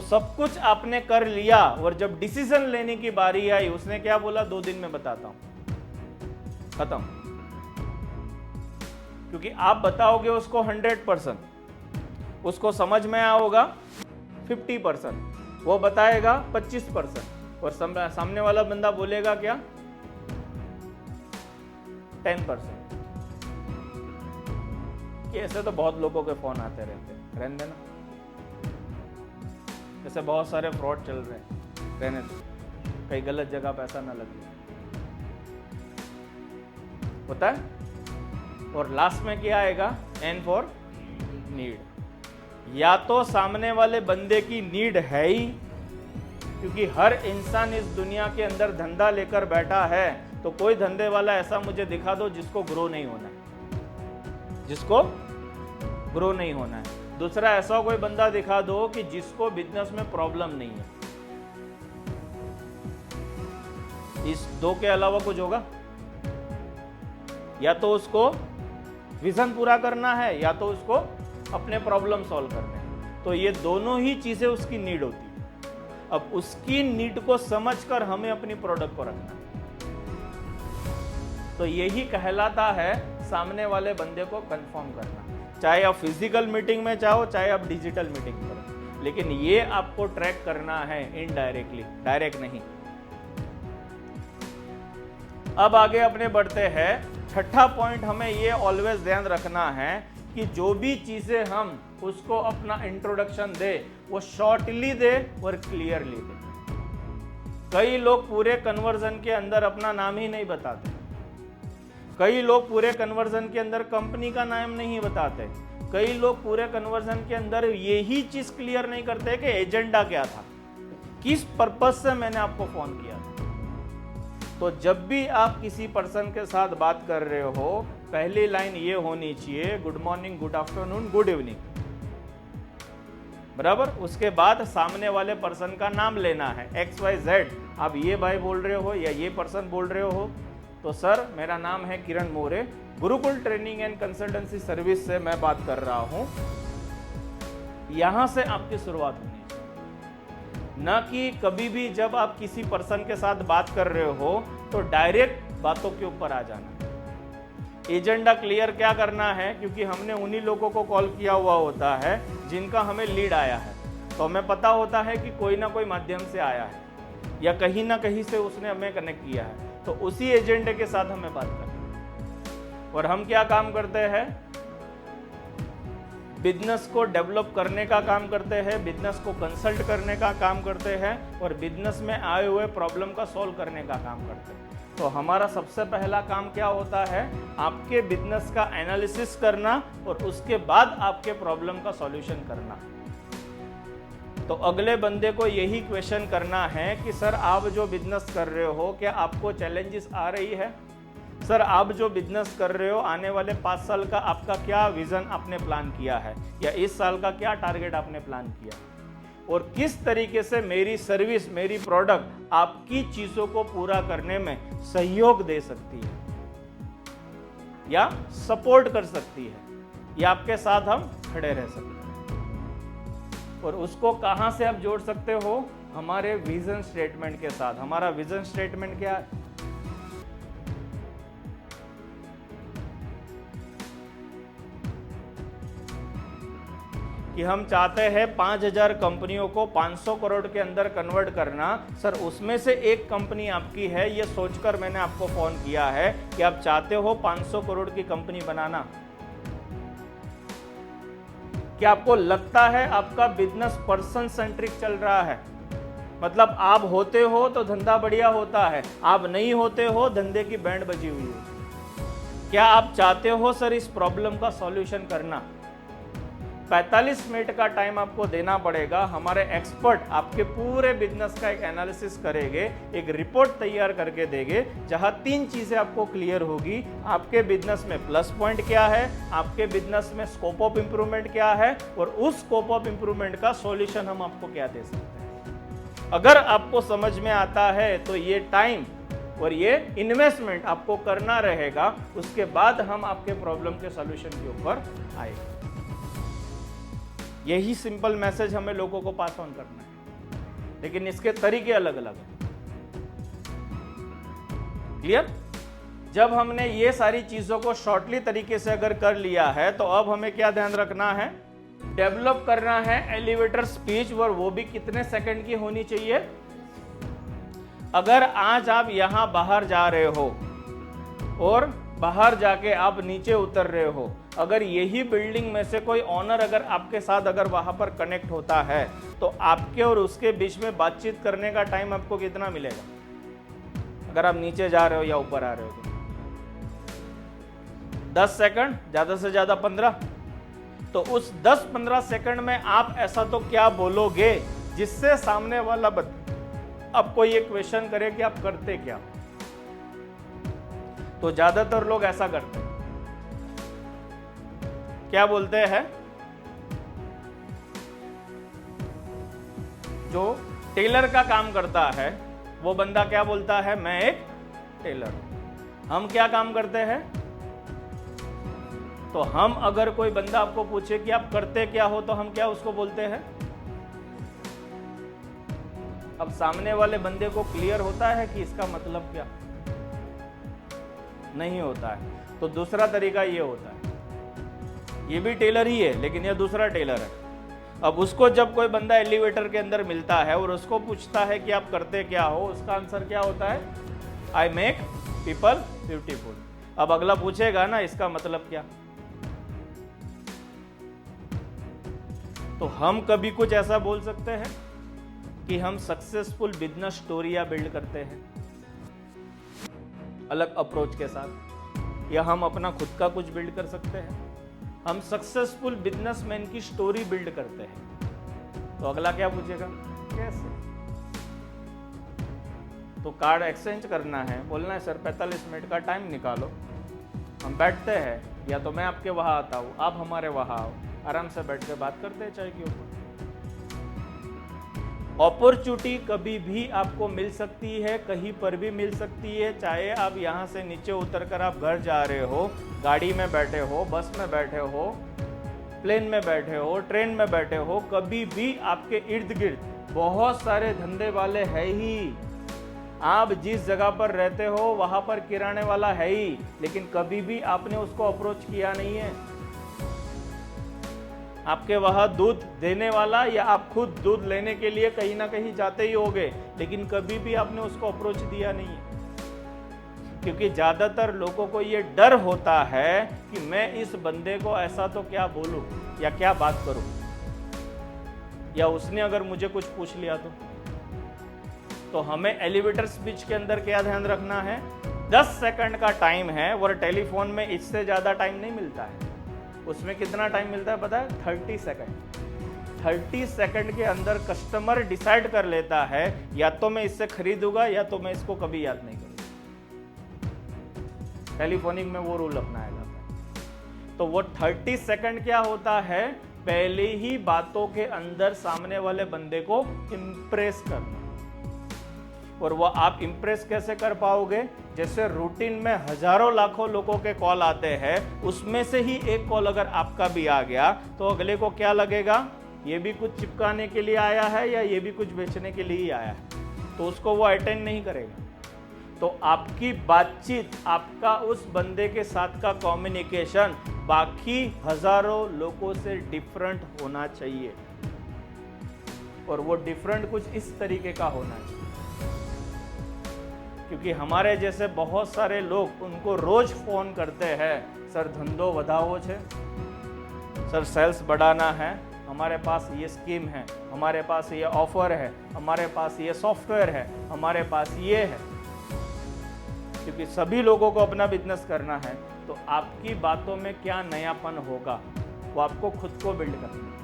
तो सब कुछ आपने कर लिया और जब डिसीजन लेने की बारी आई उसने क्या बोला, 2 दिन में बताता हूं, खत्म। क्योंकि आप बताओगे उसको 100%, उसको समझ में आओगा 50%, वो बताएगा 25%, और सामने वाला बंदा बोलेगा क्या, 10%। ऐसे तो बहुत लोगों के फोन आते रहते हैं, रहने देना, जैसे बहुत सारे फ्रॉड चल रहे हैं, रहने दो, कहीं गलत जगह पैसा ना लगे, होता है। और लास्ट में क्या आएगा, एन फॉर नीड। या तो सामने वाले बंदे की नीड है ही, क्योंकि हर इंसान इस दुनिया के अंदर धंधा लेकर बैठा है, तो कोई धंधे वाला ऐसा मुझे दिखा दो जिसको ग्रो नहीं होना है, जिसको ग्रो नहीं होना है। दूसरा, ऐसा कोई बंदा दिखा दो कि जिसको बिजनेस में प्रॉब्लम नहीं है। इस दो के अलावा कुछ होगा? या तो उसको विजन पूरा करना है या तो उसको अपने प्रॉब्लम सॉल्व करने हैं। तो ये दोनों ही चीजें उसकी नीड होती है। अब उसकी नीड को समझकर हमें अपनी प्रोडक्ट को रखना है। तो यही कहलाता है सामने वाले बंदे को कंफर्म करना, चाहे आप फिजिकल मीटिंग में चाहो, चाहे आप डिजिटल मीटिंग करो, लेकिन ये आपको ट्रैक करना है इनडायरेक्टली, डायरेक्ट नहीं। अब आगे अपने बढ़ते हैं। छठा पॉइंट हमें ये ऑलवेज ध्यान रखना है कि जो भी चीजें हम उसको अपना इंट्रोडक्शन दे वो शॉर्टली दे और क्लियरली दे। कई लोग पूरे कन्वर्जन के अंदर अपना नाम ही नहीं बताते, कई लोग पूरे कन्वर्जन के अंदर कंपनी का नाम नहीं बताते, कई लोग पूरे कन्वर्जन के अंदर यही चीज क्लियर नहीं करते कि एजेंडा क्या था, किस पर्पस से मैंने आपको फोन किया था। तो जब भी आप किसी पर्सन के साथ बात कर रहे हो, पहली लाइन ये होनी चाहिए, good morning, good afternoon, good evening, बराबर। उसके बाद सामने वाले पर्सन का नाम लेना है, XYZ। आप ये भाई बोल रहे हो या ये पर्सन बोल रहे हो, तो सर मेरा नाम है Kiran More, Gurukul training and consultancy service से मैं बात कर रहा हूं। यहां से आपकी शुरुआत होनी चाहिए, ना कि कभी भी जब आप किसी पर्सन के साथ बात कर रहे हो तो डायरेक्ट बातों के ऊपर आ जाना। एजेंडा क्लियर क्या करना है, क्योंकि हमने उन्हीं लोगों को कॉल किया हुआ होता है जिनका हमें लीड आया है, तो हमें पता होता है कि कोई ना कोई माध्यम से आया है या कहीं ना कहीं से उसने हमें कनेक्ट किया है, तो उसी एजेंडे के साथ हमें बात करनी है। और हम क्या काम करते हैं, बिजनेस को डेवलप करने का काम करते हैं, बिजनेस को कंसल्ट करने का काम करते हैं और बिजनेस में आए हुए प्रॉब्लम का सॉल्व करने का काम करते हैं। तो हमारा सबसे पहला काम क्या होता है, आपके बिजनेस का एनालिसिस करना और उसके बाद आपके प्रॉब्लम का सॉल्यूशन करना। तो अगले बंदे को यही क्वेश्चन करना है कि सर आप जो बिजनेस कर रहे हो क्या आपको चैलेंजेस आ रही है, सर आप जो बिजनेस कर रहे हो आने वाले 5 साल का आपका क्या विजन आपने प्लान किया है, या इस साल का क्या टारगेट आपने प्लान किया, और किस तरीके से मेरी सर्विस, मेरी प्रोडक्ट आपकी चीजों को पूरा करने में सहयोग दे सकती है या सपोर्ट कर सकती है, या आपके साथ हम खड़े रह सकते हैं। और उसको कहां से आप जोड़ सकते हो, हमारे विजन स्टेटमेंट के साथ। हमारा विजन स्टेटमेंट क्या है, कि हम चाहते हैं 5000 कंपनियों को 500 करोड़ के अंदर कन्वर्ट करना। सर उसमें से एक कंपनी आपकी है, ये सोचकर मैंने आपको फोन किया है कि आप चाहते हो 500 करोड़ की कंपनी बनाना। क्या आपको लगता है आपका बिजनेस पर्सन सेंट्रिक चल रहा है, मतलब आप होते हो तो धंधा बढ़िया होता है, आप नहीं होते हो धंधे की बैंड बजी हुई है। क्या आप चाहते हो सर इस प्रॉब्लम का सॉल्यूशन करना? 45 मिनट का टाइम आपको देना पड़ेगा। हमारे एक्सपर्ट आपके पूरे बिजनेस का एक एनालिसिस करेंगे, एक रिपोर्ट तैयार करके देंगे, जहां 3 चीजें आपको क्लियर होगी। आपके बिजनेस में प्लस पॉइंट क्या है, आपके बिजनेस में स्कोप ऑफ इंप्रूवमेंट क्या है, और उस स्कोप ऑफ इंप्रूवमेंट का सॉल्यूशन हम आपको क्या दे सकते हैं। अगर आपको समझ में आता है तो ये टाइम और ये इन्वेस्टमेंट आपको करना रहेगा, उसके बाद हम आपके प्रॉब्लम के सॉल्यूशन के ऊपर आएंगे। यही सिंपल मैसेज हमें लोगों को पास ऑन करना है। लेकिन इसके तरीके अलग अलग हैं। क्लियर? जब हमने ये सारी चीजों को शॉर्टली तरीके से अगर कर लिया है तो अब हमें क्या ध्यान रखना है, डेवलप करना है एलिवेटर स्पीच, और वो भी कितने सेकंड की होनी चाहिए। अगर आज आप यहां बाहर जा रहे हो और बाहर जाके आप नीचे उतर रहे हो, अगर यही बिल्डिंग में से कोई ऑनर अगर आपके साथ अगर वहां पर कनेक्ट होता है तो आपके और उसके बीच में बातचीत करने का टाइम आपको कितना मिलेगा, अगर आप नीचे जा रहे हो या ऊपर आ रहे हो तो 10 सेकंड, ज्यादा से ज्यादा 15। तो उस 10-15 सेकंड में आप ऐसा तो क्या बोलोगे जिससे सामने वाला आपको ये क्वेश्चन करे कि आप करते क्या। तो ज्यादातर लोग ऐसा करते हैं, क्या बोलते हैं, जो टेलर का काम करता है वो बंदा क्या बोलता है, मैं एक टेलर हूं। हम क्या काम करते हैं, तो हम अगर कोई बंदा आपको पूछे कि आप करते क्या हो तो हम क्या उसको बोलते हैं। अब सामने वाले बंदे को क्लियर होता है कि इसका मतलब क्या, नहीं होता है। तो दूसरा तरीका ये होता है, ये भी टेलर ही है लेकिन ये दूसरा टेलर है। अब उसको जब कोई बंदा एलिवेटर के अंदर मिलता है और उसको पूछता है कि आप करते क्या हो, उसका आंसर क्या होता है, आई मेक पीपल ब्यूटीफुल। अब अगला पूछेगा ना इसका मतलब क्या। तो हम कभी कुछ ऐसा बोल सकते हैं कि हम सक्सेसफुल बिजनेस स्टोरियां बिल्ड करते हैं अलग अप्रोच के साथ, या हम अपना खुद का कुछ बिल्ड कर सकते हैं। हम सक्सेसफुल बिजनेसमैन की स्टोरी बिल्ड करते हैं। तो अगला क्या पूछेगा, कैसे। तो कार्ड एक्सचेंज करना है, बोलना है सर 45 मिनट का टाइम निकालो, हम बैठते हैं, या तो मैं आपके वहां आता हूं, आप हमारे वहां आओ, आराम से बैठ के बात करते हैं चाय के ऊपर। अपॉर्चुनिटी कभी भी आपको मिल सकती है, कहीं पर भी मिल सकती है, चाहे आप यहां से नीचे उतरकर आप घर जा रहे हो, गाड़ी में बैठे हो, बस में बैठे हो, प्लेन में बैठे हो, ट्रेन में बैठे हो, कभी भी आपके इर्द गिर्द बहुत सारे धंधे वाले है ही। आप जिस जगह पर रहते हो वहां पर किराने वाला है ही, लेकिन कभी भी आपने उसको अप्रोच किया नहीं है। आपके वहां दूध देने वाला या आप खुद दूध लेने के लिए कहीं ना कहीं जाते ही होगे, लेकिन कभी भी आपने उसको अप्रोच दिया नहीं है। क्योंकि ज्यादातर लोगों को ये डर होता है कि मैं इस बंदे को ऐसा तो क्या बोलूं या क्या बात करूं, या उसने अगर मुझे कुछ पूछ लिया तो हमें एलिवेटर स्पीच के अंदर क्या ध्यान रखना है, 10 सेकंड का टाइम है, और टेलीफोन में इससे ज्यादा टाइम नहीं मिलता है। उसमें कितना टाइम मिलता है पता है, 30 सेकंड। 30 सेकंड के अंदर कस्टमर डिसाइड कर लेता है या तो मैं इससे खरीदूंगा या तो मैं इसको कभी याद नहीं करूंगा। टेलीफोनिक में वो रूल अपनाया जाता है। तो वो 30 सेकंड क्या होता है, पहले ही बातों के अंदर सामने वाले बंदे को इंप्रेस करना। और वो आप इंप्रेस कैसे कर पाओगे, जैसे रूटीन में हजारों लाखों लोगों के कॉल आते हैं, उसमें से ही एक कॉल अगर आपका भी आ गया तो अगले को क्या लगेगा, ये भी कुछ चिपकाने के लिए आया है या ये भी कुछ बेचने के लिए ही आया है, तो उसको वो अटेंड नहीं करेगा। तो आपकी बातचीत, आपका उस बंदे के साथ का कम्युनिकेशन बाकी हजारों लोगों से डिफरेंट होना चाहिए, और वो डिफरेंट कुछ इस तरीके का होना चाहिए। क्योंकि हमारे जैसे बहुत सारे लोग उनको रोज फोन करते हैं, सर धंधो बढ़ावो छे, सर सेल्स बढ़ाना है, हमारे पास ये स्कीम है, हमारे पास ये ऑफर है, हमारे पास ये सॉफ्टवेयर है, हमारे पास ये है। क्योंकि सभी लोगों को अपना बिजनेस करना है, तो आपकी बातों में क्या नयापन होगा वो आपको खुद को बिल्ड करना है।